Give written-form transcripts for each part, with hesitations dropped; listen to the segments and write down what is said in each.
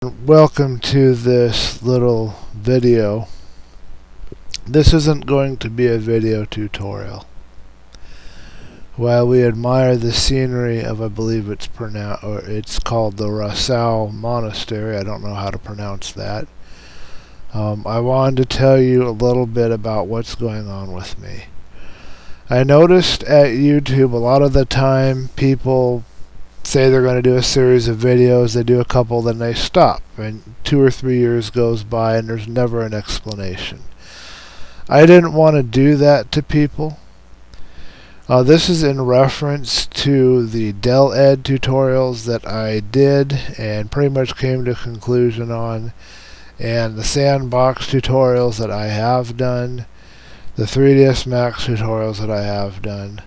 Welcome to this little video. This isn't going to be a video tutorial. While we admire the scenery of, I believe it's called the Rasal Monastery, I don't know how to pronounce that. I wanted to tell you a little bit about what's going on with me. I noticed at YouTube a lot of the time people say they're going to do a series of videos, they do a couple, then they stop, and 2 or 3 years goes by and there's never an explanation. I didn't want to do that to people. This is in reference to the DeleD tutorials that I did and pretty much came to a conclusion on, and the Sandbox tutorials that I have done, the 3ds Max tutorials that I have done.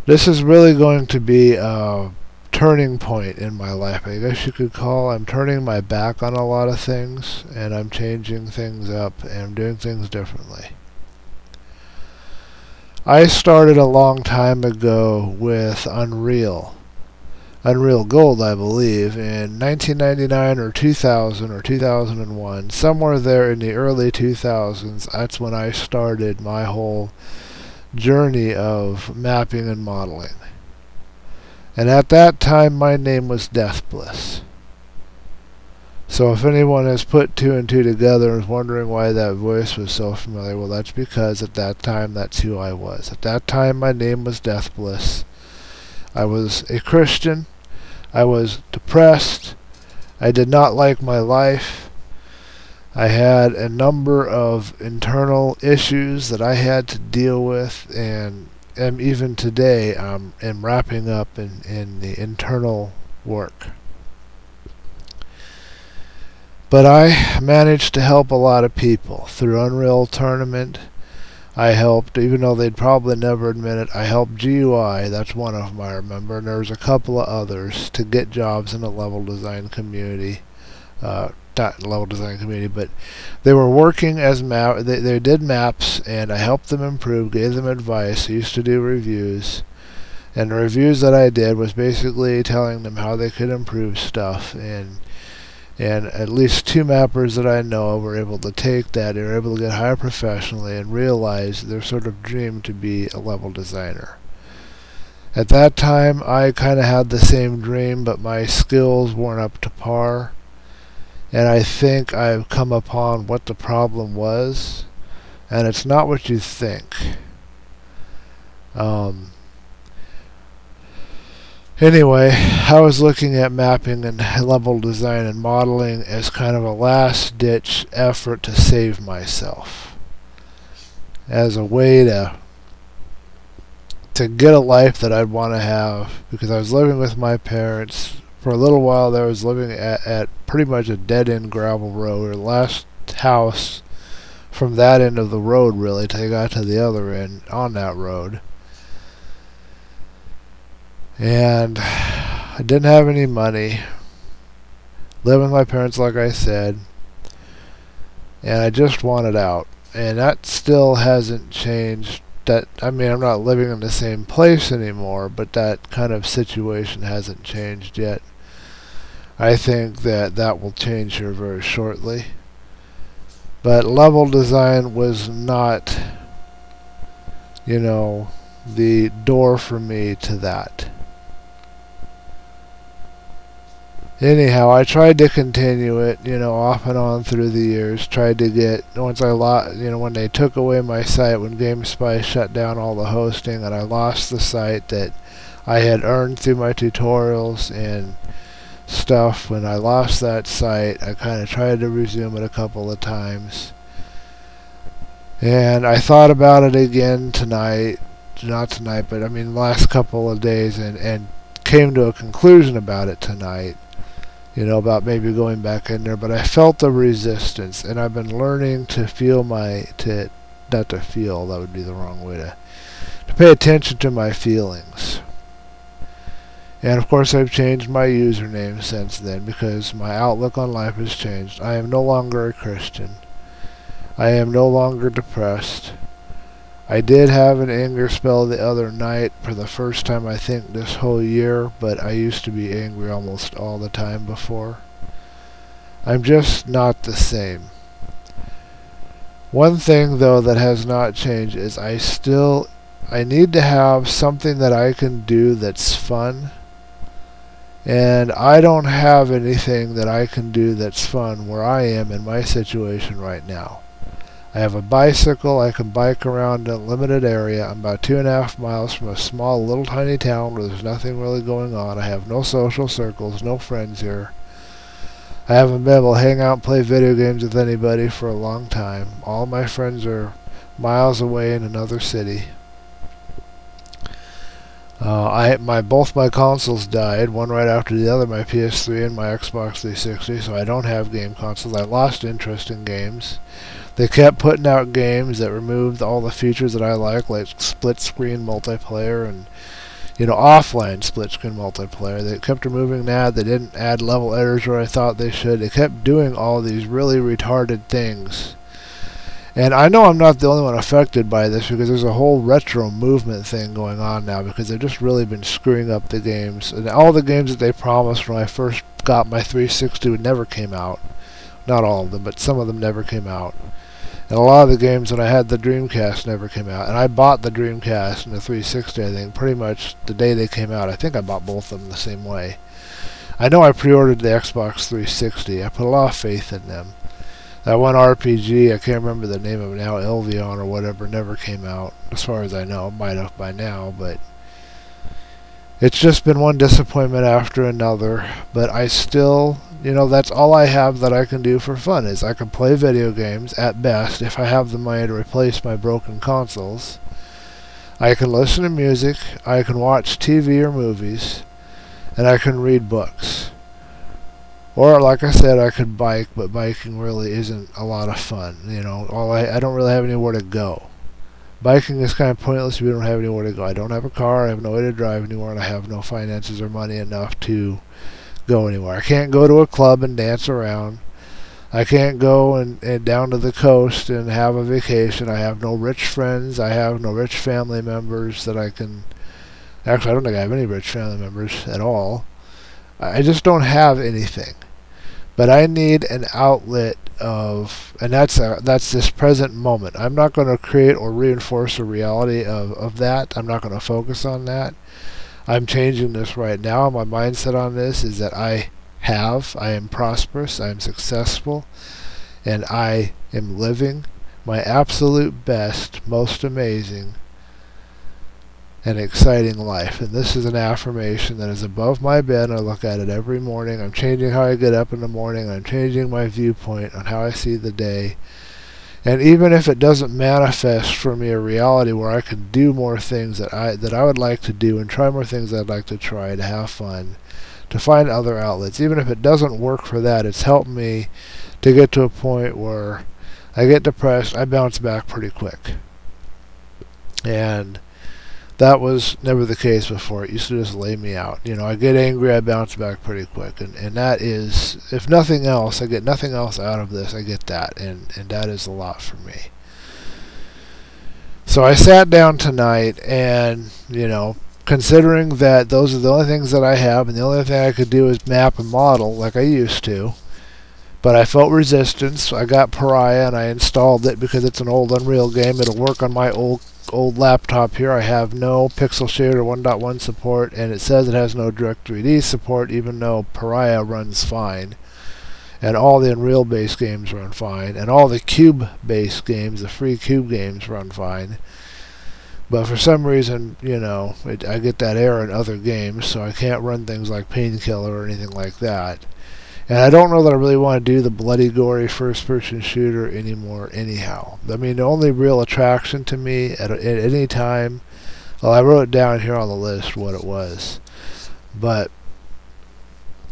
This is really going to be a turning point in my life, I guess you could call. I'm turning my back on a lot of things, and I'm changing things up, and I'm doing things differently. I started a long time ago with Unreal Gold, I believe, in 1999 or 2000 or 2001. Somewhere there in the early 2000s, that's when I started my whole journey of mapping and modeling. And at that time my name was DreamBliss. So if anyone has put 2 and 2 together and is wondering why that voice was so familiar, well, that's because at that time that's who I was. At that time my name was DreamBliss. I was a Christian. I was depressed. I did not like my life. I had a number of internal issues that I had to deal with, and even today am wrapping up in the internal work. But I managed to help a lot of people through Unreal Tournament. I helped, even though they'd probably never admit it, I helped GUI, that's one of them I remember, and there was a couple of others to get jobs in the level design community. Not level design community, but they were working as they did maps, and I helped them improve, gave them advice. I used to do reviews, and the reviews that I did was basically telling them how they could improve stuff, and at least 2 mappers that I know were able to take that, they were able to get hired professionally and realize their sort of dream to be a level designer. At that time I kind of had the same dream, but my skills weren't up to par. And I think I've come upon what the problem was, and it's not what you think. Anyway, I was looking at mapping and level design and modeling as kind of a last-ditch effort to save myself, as a way to get a life that I'd want to have, because I was living with my parents. For a little while there, I was living at pretty much a dead-end gravel road, or the last house from that end of the road really till I got to the other end on that road. And I didn't have any money. Living with my parents, like I said, and I just wanted out. And that still hasn't changed. I mean, I'm not living in the same place anymore, but that kind of situation hasn't changed yet. I think that will change here very shortly. But level design was not, the door for me to that. Anyhow, I tried to continue it, off and on through the years. Tried to get, when they took away my site, when GameSpy shut down all the hosting, and I lost the site that I had earned through my tutorials and stuff. When I lost that site, I kind of tried to resume it a couple of times. And I thought about it again tonight. Not tonight, but I mean the last couple of days, and came to a conclusion about it tonight. About maybe going back in there, but I felt the resistance, and I've been learning to feel not to feel, that would be the wrong way to pay attention to my feelings. And of course I've changed my username since then, because my outlook on life has changed. I am no longer a Christian. I am no longer depressed. I did have an anger spell the other night for the first time I think this whole year, but I used to be angry almost all the time before. I'm just not the same. One thing though that has not changed is I need to have something that I can do that's fun. And I don't have anything that I can do that's fun where I am in my situation right now. I have a bicycle. I can bike around a limited area. I'm about 2.5 miles from a small little tiny town where there's nothing really going on. I have no social circles, no friends here. I haven't been able to hang out and play video games with anybody for a long time. All my friends are miles away in another city. Both my consoles died, one right after the other, my PS3 and my Xbox 360, so I don't have game consoles. I lost interest in games. They kept putting out games that removed all the features that I like split-screen multiplayer and, offline split-screen multiplayer. They kept removing that. They didn't add level editors where I thought they should. They kept doing all these really retarded things. And I know I'm not the only one affected by this because there's a whole retro movement thing going on now because they've just really been screwing up the games. And all the games that they promised when I first got my 360 never came out. Not all of them, but some of them never came out. And a lot of the games when I had the Dreamcast never came out. And I bought the Dreamcast and the 360, I think, pretty much the day they came out. I think I bought both of them the same way. I know I pre-ordered the Xbox 360. I put a lot of faith in them. That one RPG, I can't remember the name of it now, Elvion or whatever, never came out, as far as I know. It might have by now, but it's just been one disappointment after another. But I still, that's all I have that I can do for fun, is I can play video games, at best, if I have the money to replace my broken consoles. I can listen to music, I can watch TV or movies, and I can read books. Or, like I said, I could bike, but biking really isn't a lot of fun. I don't really have anywhere to go. Biking is kind of pointless if you don't have anywhere to go. I don't have a car, I have no way to drive anywhere, and I have no finances or money enough to go anywhere. I can't go to a club and dance around. I can't go and down to the coast and have a vacation. I have no rich friends. I have no rich family members that I can... Actually, I don't think I have any rich family members at all. I just don't have anything. But I need an outlet and that's this present moment. I'm not going to create or reinforce a reality of that. I'm not going to focus on that. I'm changing this right now. My mindset on this is that I am prosperous, I am successful, and I am living my absolute best, most amazing, and exciting life. And this is an affirmation that is above my bed. I look at it every morning. I'm changing how I get up in the morning. I'm changing my viewpoint on how I see the day. And even if it doesn't manifest for me a reality where I can do more things that I would like to do and try more things I'd like to try, to have fun, to find other outlets, even if it doesn't work for that, it's helped me to get to a point where I get depressed, I bounce back pretty quick. And that was never the case before. It used to just lay me out. I get angry, I bounce back pretty quick. And that is, if nothing else, I get nothing else out of this, I get that. And that is a lot for me. So I sat down tonight and, considering that those are the only things that I have and the only thing I could do is map and model like I used to. But I felt resistance. I got Pariah and I installed it because it's an old Unreal game. It'll work on my old laptop here. I have no Pixel Shader 1.1 support, and it says it has no Direct 3D support, even though Pariah runs fine. And all the Unreal-based games run fine, and all the Cube-based games, the free Cube games, run fine. But for some reason, I get that error in other games, so I can't run things like Painkiller or anything like that. And I don't know that I really want to do the bloody, gory first-person shooter anymore anyhow. I mean, the only real attraction to me at any time... Well, I wrote it down here on the list what it was. But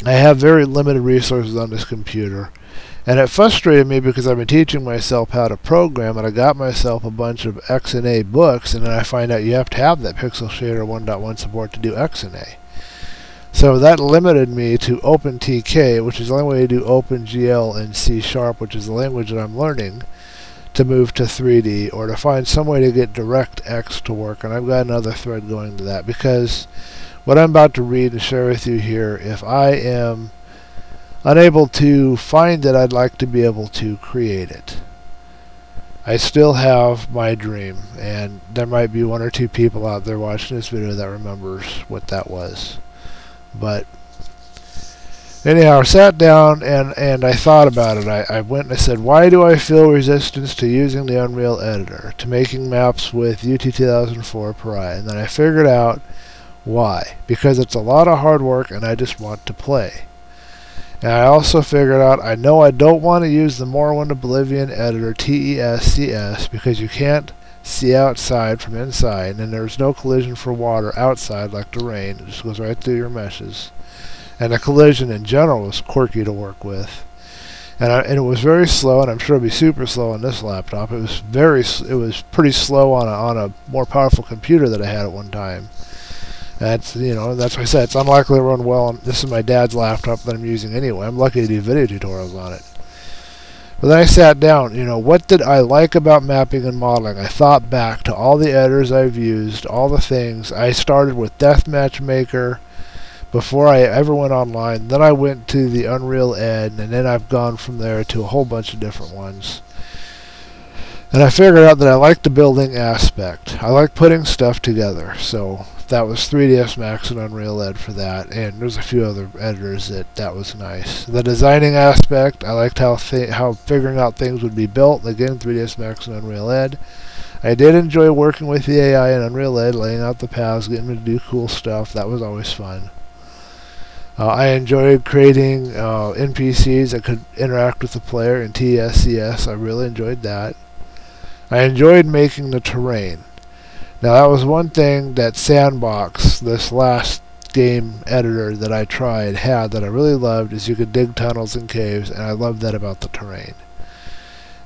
I have very limited resources on this computer. And it frustrated me because I've been teaching myself how to program, and I got myself a bunch of X and A books, and then I find out you have to have that Pixel Shader 1.1 support to do X and A. So that limited me to OpenTK, which is the only way to do OpenGL and C#, which is the language that I'm learning, to move to 3D, or to find some way to get DirectX to work. And I've got another thread going to that, because what I'm about to read and share with you here, if I am unable to find it, I'd like to be able to create it. I still have my dream, and there might be one or two people out there watching this video that remembers what that was. But anyhow, I sat down and I thought about it. I went and I said, why do I feel resistance to using the Unreal Editor, to making maps with UT 2004 Pariah? And then I figured out why. Because it's a lot of hard work and I just want to play. And I also figured out, I know I don't want to use the Morrowind Oblivion Editor TESCS because you can't see outside from inside, and there's no collision for water outside like the rain. It just goes right through your meshes. And the collision in general was quirky to work with. And it was very slow, and I'm sure it'll be super slow on this laptop. It was pretty slow on a more powerful computer that I had at one time. That's why I said it's unlikely to run well. This is my dad's laptop that I'm using anyway. I'm lucky to do video tutorials on it. But then I sat down, what did I like about mapping and modeling? I thought back to all the editors I've used, all the things. I started with Deathmatch Maker before I ever went online. Then I went to the Unreal Ed, and then I've gone from there to a whole bunch of different ones. And I figured out that I like the building aspect. I like putting stuff together. So that was 3ds Max and Unreal Ed for that, and there's a few other editors that was nice. The designing aspect, I liked how figuring out things would be built. Again, 3ds Max and Unreal Ed. I did enjoy working with the AI in Unreal Ed, laying out the paths, getting them to do cool stuff. That was always fun. I enjoyed creating NPCs that could interact with the player in TSCS. I really enjoyed that. I enjoyed making the terrain. Now that was one thing that Sandbox, this last game editor that I tried, had that I really loved, is you could dig tunnels and caves, and I loved that about the terrain.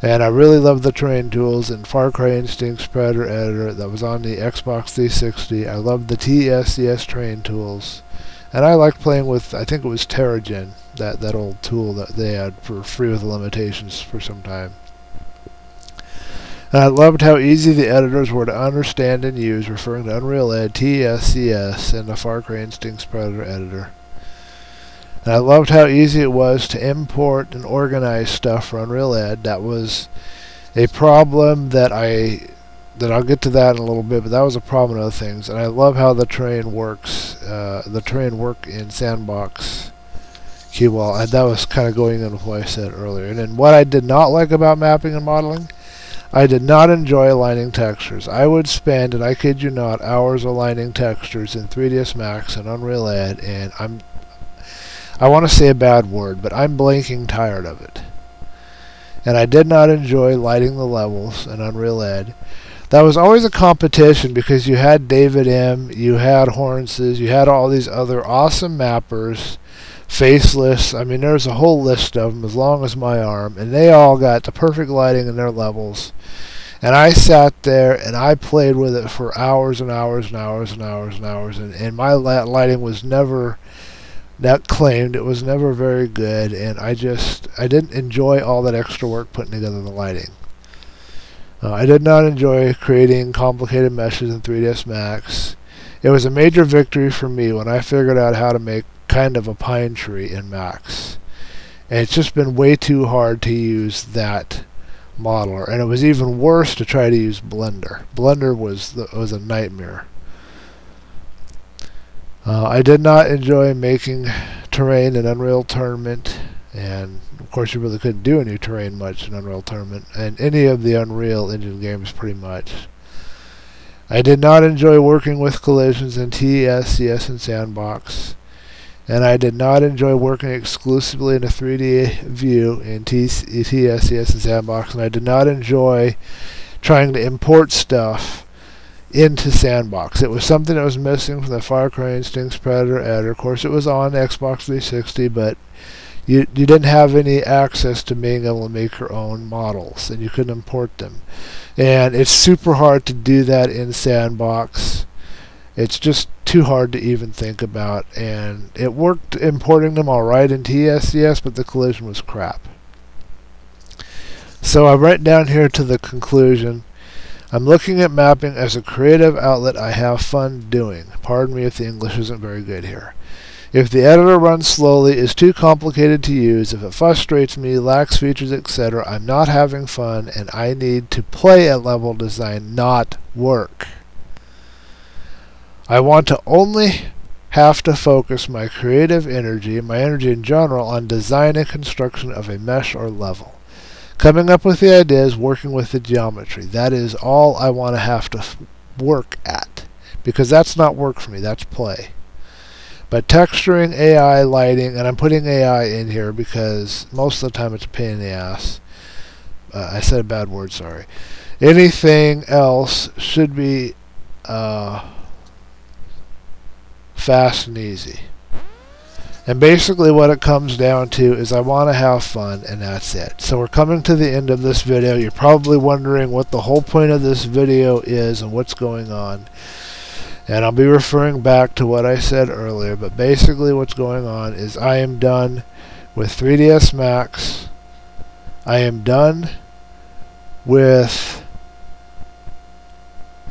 And I really loved the terrain tools in Far Cry Instinct's Predator Editor that was on the Xbox 360. I loved the TSCS terrain tools. And I liked playing with, I think it was Terragen, that old tool that they had for free with limitations for some time. And I loved how easy the editors were to understand and use, referring to Unreal Ed, TSCS, and the Far Cry Instinct's Predator Editor. And I loved how easy it was to import and organize stuff for Unreal Ed. That was a problem that I'll get to that in a little bit, but that was a problem in other things. And I love how the terrain works, the terrain work in Sandbox. Well, that was kind of going into what I said earlier. And then what I did not like about mapping and modeling, I did not enjoy aligning textures. I would spend, and I kid you not, hours aligning textures in 3ds Max and Unreal Ed, and I want to say a bad word, but I'm blanking tired of it. And I did not enjoy lighting the levels in Unreal Ed. That was always a competition because you had David M., you had Hornces, you had all these other awesome mappers, Faceless. I mean, there's a whole list of them as long as my arm, and they all got the perfect lighting in their levels. And I sat there and I played with it for hours and hours and hours and hours and hours, and my lighting was never that claimed. It was never very good, and I didn't enjoy all that extra work putting together the lighting. I did not enjoy creating complicated meshes in 3ds Max. It was a major victory for me when I figured out how to make kind of a pine tree in Max. And it's just been way too hard to use that modeler, and it was even worse to try to use Blender. Blender was a nightmare. I did not enjoy making terrain in Unreal Tournament, and of course you really couldn't do any terrain much in Unreal Tournament, and any of the Unreal Engine games pretty much. I did not enjoy working with collisions in TSCS and Sandbox, and I did not enjoy working exclusively in a 3D view in TSCS and Sandbox, and I did not enjoy trying to import stuff into Sandbox. It was something that was missing from the Far Cry Instinct's Predator Editor. Of course, it was on Xbox 360, but you didn't have any access to being able to make your own models, and you couldn't import them. And it's super hard to do that in Sandbox. It's just too hard to even think about, and it worked importing them alright in TSCS, but the collision was crap. So I'm right down here to the conclusion. I'm looking at mapping as a creative outlet I have fun doing. Pardon me if the English isn't very good here. If the editor runs slowly, is too complicated to use, if it frustrates me, lacks features, etc., I'm not having fun, and I need to play at level design, not work. I want to only have to focus my creative energy, and my energy in general, on design and construction of a mesh or level. Coming up with the ideas, working with the geometry. That is all I want to have to work at. Because that's not work for me, that's play. But texturing, AI, lighting, and I'm putting AI in here because most of the time it's a pain in the ass. I said a bad word, sorry. Anything else should be fast and easy. And basically what it comes down to is I want to have fun, and that's it. So we're coming to the end of this video. You're probably wondering what the whole point of this video is and what's going on. And I'll be referring back to what I said earlier, but basically what's going on is I am done with 3ds Max. I am done with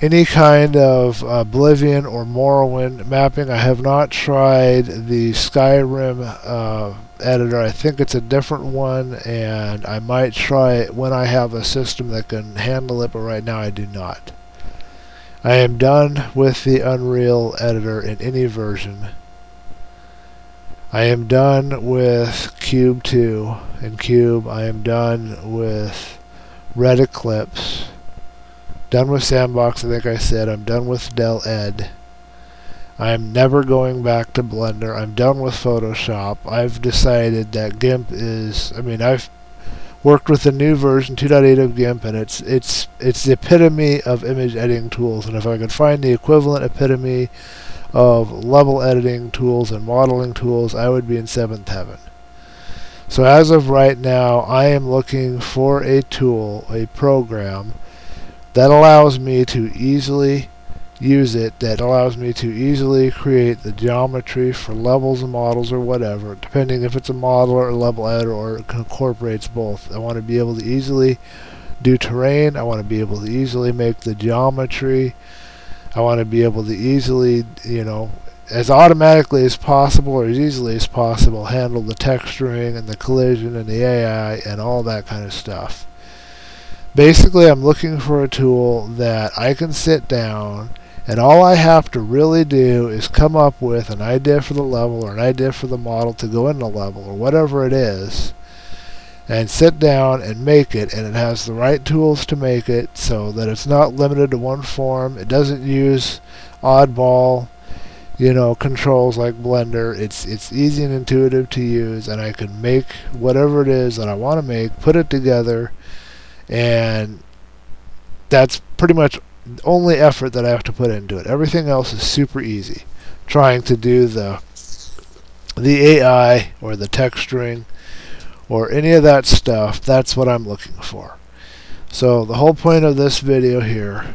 any kind of Oblivion or Morrowind mapping. I have not tried the Skyrim editor. I think it's a different one, and I might try it when I have a system that can handle it, but right now I do not. I am done with the Unreal editor in any version. I am done with Cube 2 and Cube. I am done with Red Eclipse. Done with Sandbox, I think I said. I'm done with DeleD. I'm never going back to Blender. I'm done with Photoshop. I've decided that GIMP is, I've worked with the new version 2.8 of GIMP, and it's the epitome of image editing tools. And if I could find the equivalent epitome of level editing tools and modeling tools, I would be in 7th heaven. So as of right now, I am looking for a tool, a program that allows me to easily use it, that allows me to easily create the geometry for levels and models or whatever, depending if it's a model or a level editor or it incorporates both. I want to be able to easily do terrain. I want to be able to easily make the geometry. I want to be able to easily, as automatically as possible or as easily as possible, handle the texturing and the collision and the AI and all that kind of stuff. Basically, I'm looking for a tool that I can sit down, and all I have to really do is come up with an idea for the level or an idea for the model to go in the level or whatever it is, and sit down and make it, and it has the right tools to make it so that it's not limited to one form. It doesn't use oddball, controls like Blender. It's easy and intuitive to use, and I can make whatever it is that I want to make, put it together, and that's pretty much the only effort that I have to put into it. Everything else is super easy. Trying to do the AI or the texturing or any of that stuff, that's what I'm looking for. So the whole point of this video here,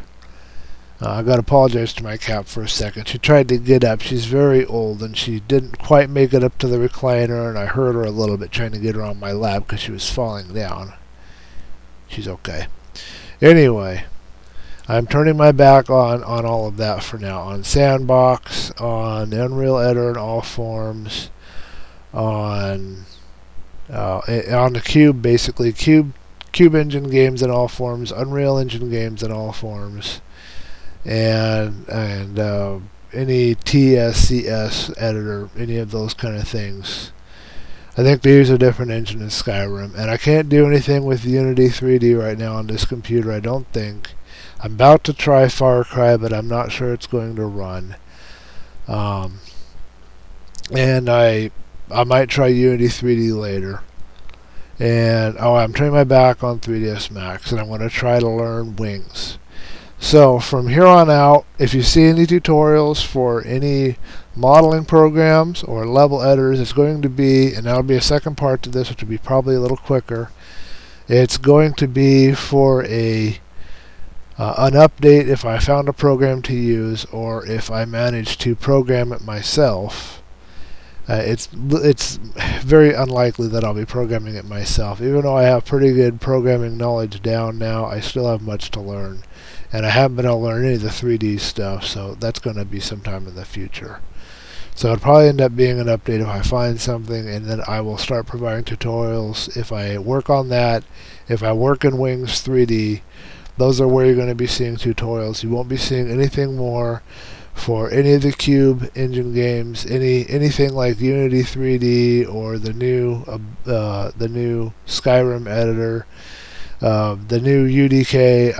I've got to apologize to my cat for a second. She tried to get up. She's very old, and she didn't quite make it up to the recliner, and I heard her a little bit trying to get her on my lap because she was falling down. She's okay. Anyway, I'm turning my back on all of that for now. On Sandbox, on the Unreal editor in all forms, on the Cube, basically Cube Engine games in all forms, Unreal Engine games in all forms, and any TSCS editor, any of those kind of things. I think they use a different engine in Skyrim, and I can't do anything with Unity 3D right now on this computer, I don't think. I'm about to try Far Cry, but I'm not sure it's going to run. And I might try Unity 3D later. And I'm turning my back on 3ds Max, and I'm going to try to learn Wings. So from here on out, if you see any tutorials for any modeling programs or level editors, it's going to be, and that'll be a second part to this, which will be probably a little quicker. It's going to be for an update if I found a program to use, or if I manage to program it myself. It's very unlikely that I'll be programming it myself. Even though I have pretty good programming knowledge down now, I still have much to learn. And I haven't been able to learn any of the 3D stuff, so that's going to be sometime in the future. So it'll probably end up being an update if I find something, and then I will start providing tutorials if I work on that. If I work in Wings 3D, those are where you're going to be seeing tutorials. You won't be seeing anything more for any of the Cube engine games, anything like Unity 3D or the new Skyrim editor, the new UDK.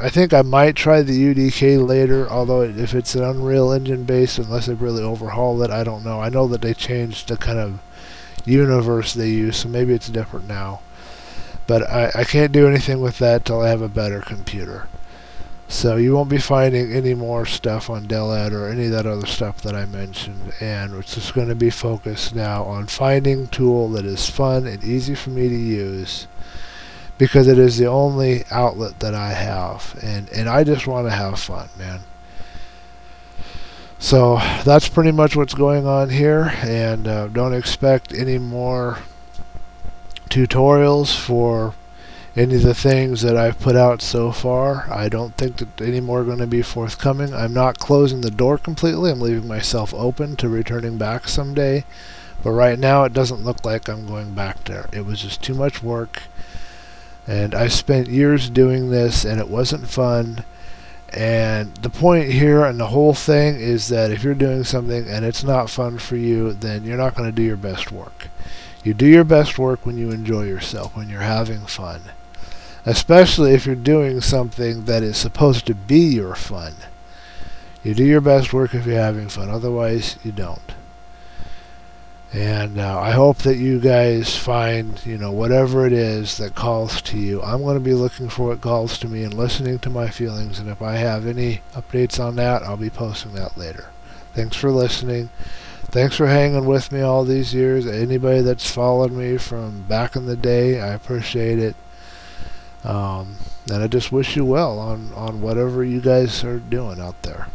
I think I might try the UDK later, although if it's an Unreal Engine based, unless they really overhaul it, I don't know. I know that they changed the kind of universe they use, so maybe it's different now. But I can't do anything with that till I have a better computer. So you won't be finding any more stuff on DeleD or any of that other stuff that I mentioned, and it's just going to be focused now on finding a tool that is fun and easy for me to use, because it is the only outlet that I have, and I just want to have fun, man. So that's pretty much what's going on here, and don't expect any more tutorials for any of the things that I've put out so far. I don't think that any more are going to be forthcoming. I'm not closing the door completely. I'm leaving myself open to returning back someday, but right now it doesn't look like I'm going back there. It was just too much work, and I spent years doing this, and it wasn't fun. And the point here and the whole thing is that if you're doing something and it's not fun for you, then you're not going to do your best work. You do your best work when you enjoy yourself, when you're having fun. Especially if you're doing something that is supposed to be your fun. You do your best work if you're having fun, otherwise you don't. And I hope that you guys find, whatever it is that calls to you. I'm going to be looking for what calls to me and listening to my feelings, and if I have any updates on that, I'll be posting that later. Thanks for listening. Thanks for hanging with me all these years. Anybody that's followed me from back in the day, I appreciate it. And I just wish you well on whatever you guys are doing out there.